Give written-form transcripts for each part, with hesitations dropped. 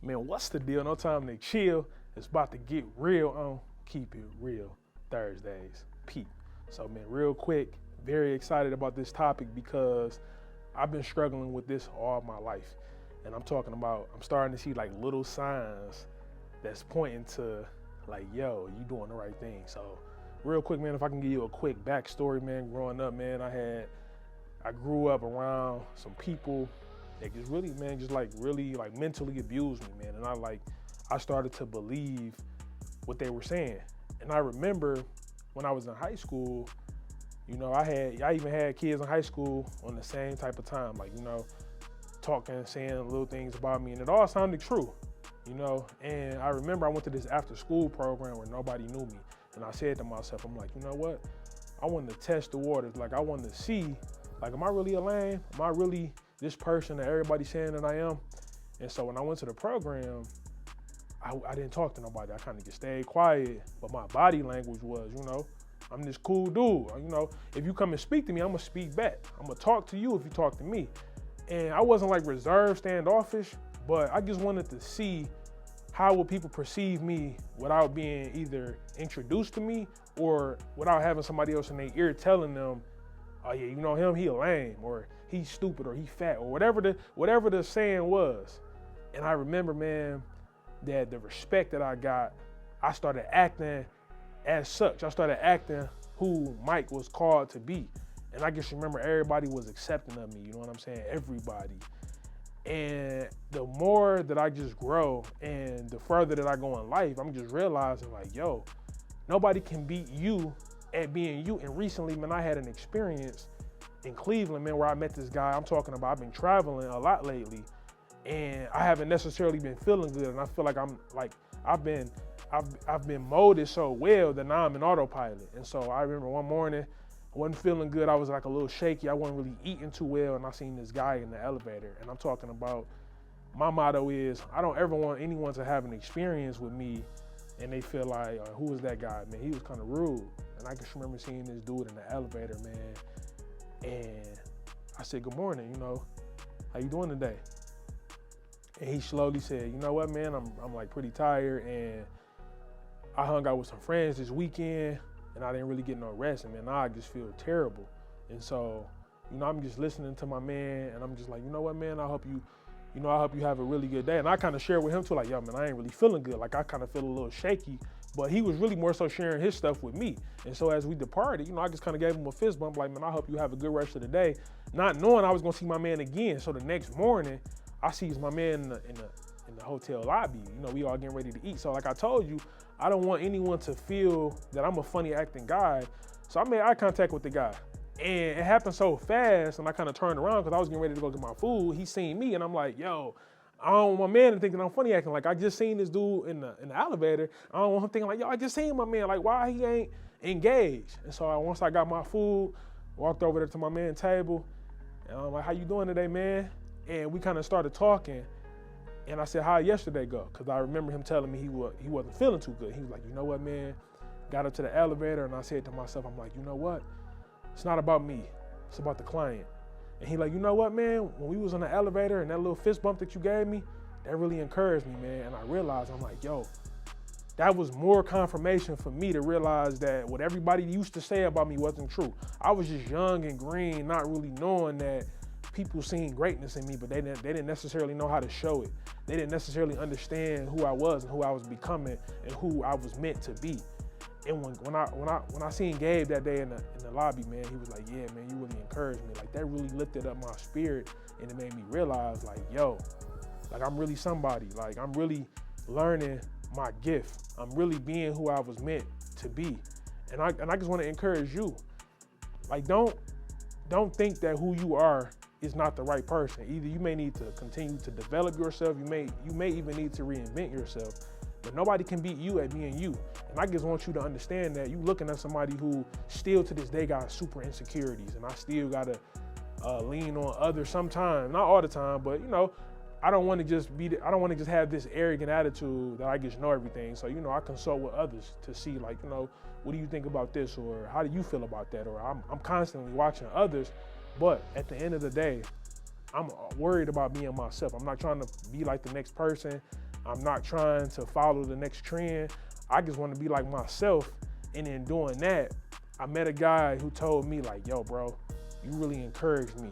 Man, what's the deal? No time to chill. It's about to get real on Keep It Real Thursdays. Peep. So, man, real quick, very excited about this topic because I've been struggling with this all my life. And I'm starting to see like little signs that's pointing to like, yo, you doing the right thing. So, real quick, man, if I can give you a quick backstory, man, growing up, man, I grew up around some people that just really, man, just like really like mentally abused me, man. And I started to believe what they were saying. And I remember when I was in high school, you know, I even had kids in high school on the same type of time, like, you know, talking, saying little things about me, and it all sounded true, you know. And I remember I went to this after school program where nobody knew me. And I said to myself, I'm like, you know what? I wanted to test the waters. Like, I wanted to see, like, am I really a lame? Am I really this person that everybody's saying that I am? And so when I went to the program, I didn't talk to nobody. I kind of just stayed quiet, but my body language was, you know, I'm this cool dude. You know, if you come and speak to me, I'm gonna speak back. I'm gonna talk to you if you talk to me. And I wasn't like reserved, standoffish, but I just wanted to see how would people perceive me without being either introduced to me or without having somebody else in their ear telling them, oh yeah, you know him, he a lame, or he's stupid, or he fat, or whatever the saying was. And I remember, man, that the respect that I got, I started acting as such. I started acting who Mike was called to be. And I just remember everybody was accepting of me, you know what I'm saying? Everybody. And the more that I just grow and the further that I go in life, I'm just realizing like, yo, nobody can beat you at being you. And recently, man, I had an experience in Cleveland, man, where I met this guy. I'm talking about, I've been traveling a lot lately, and I haven't necessarily been feeling good. And I feel like I've been molded so well that now I'm in autopilot. And so I remember one morning, I wasn't feeling good. I was like a little shaky. I wasn't really eating too well. And I seen this guy in the elevator. And I'm talking about, my motto is, I don't ever want anyone to have an experience with me and they feel like, who was that guy, man? He was kind of rude. And I just remember seeing this dude in the elevator, man. And I said, good morning, you know, how you doing today? And he slowly said, you know what, man, I'm like pretty tired, and I hung out with some friends this weekend and I didn't really get no rest, and man, now I just feel terrible. And so, you know, I'm just listening to my man, and I'm just like, you know what, man, I hope you have a really good day. And I kind of shared with him too, like, yo, man, I ain't really feeling good. Like, I kind of feel a little shaky, but he was really more so sharing his stuff with me. And so as we departed, you know, I just kind of gave him a fist bump, like, man, I hope you have a good rest of the day, not knowing I was gonna see my man again. So the next morning, I sees my man in the hotel lobby. You know, we all getting ready to eat. So like I told you, I don't want anyone to feel that I'm a funny acting guy. So I made eye contact with the guy. And it happened so fast, and I kind of turned around because I was getting ready to go get my food. He seen me, and I'm like, yo, I don't want my man to think that I'm funny acting. Like, I just seen this dude in the elevator. I don't want him thinking like, yo, I just seen my man. Like, why he ain't engaged? And so once I got my food, walked over there to my man's table, and I'm like, how you doing today, man? And we kind of started talking. And I said, how'd yesterday go? Because I remember him telling me he wasn't feeling too good. He was like, you know what, man? Got up to the elevator, and I said to myself, I'm like, you know what? It's not about me. It's about the client. And he like, you know what, man? When we was on the elevator and that little fist bump that you gave me, that really encouraged me, man. And I realized, I'm like, yo, that was more confirmation for me to realize that what everybody used to say about me wasn't true. I was just young and green, not really knowing that people seen greatness in me, but they didn't necessarily know how to show it. They didn't necessarily understand who I was and who I was becoming and who I was meant to be. And when I seen Gabe that day in the lobby, man, he was like, yeah, man, you really encouraged me. Like, that really lifted up my spirit, and it made me realize, like, yo, like, I'm really somebody. Like, I'm really learning my gift. I'm really being who I was meant to be. And I just want to encourage you. Like, don't think that who you are is not the right person. Either you may need to continue to develop yourself, you may even need to reinvent yourself, but nobody can beat you at being you. And I just want you to understand that you looking at somebody who still to this day got super insecurities, and I still gotta lean on others sometimes, not all the time, but you know, I don't want to just have this arrogant attitude that I just know everything. So, you know, I consult with others to see, like, you know, what do you think about this, or how do you feel about that? Or I'm constantly watching others, but at the end of the day, I'm worried about being myself. I'm not trying to be like the next person. I'm not trying to follow the next trend. I just want to be like myself. And in doing that, I met a guy who told me like, yo, bro, you really encouraged me.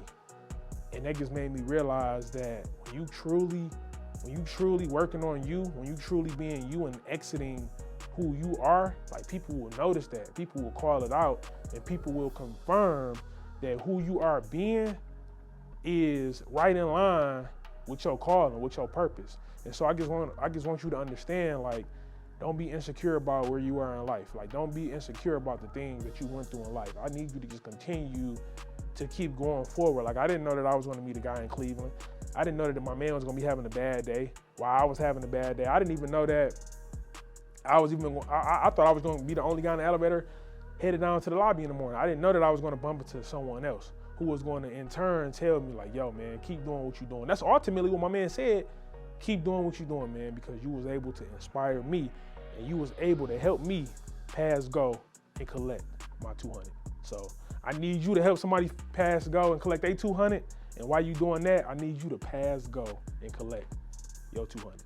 And that just made me realize that when you truly working on you, when you truly being you and exiting who you are, like people will notice that, people will call it out, and people will confirm that who you are being is right in line with your calling, with your purpose. And so I just want you to understand, like, don't be insecure about where you are in life. Like, don't be insecure about the things that you went through in life. I need you to just continue to keep going forward. Like, I didn't know that I was going to meet a guy in Cleveland. I didn't know that my man was going to be having a bad day while I was having a bad day. I didn't even know that I thought I was going to be the only guy in the elevator headed down to the lobby in the morning. I didn't know that I was going to bump into someone else who was going to in turn tell me like, yo, man, keep doing what you're doing. That's ultimately what my man said. Keep doing what you're doing, man, because you was able to inspire me and you was able to help me pass go and collect my 200. So I need you to help somebody pass go and collect their 200. And while you doing that, I need you to pass go and collect your 200.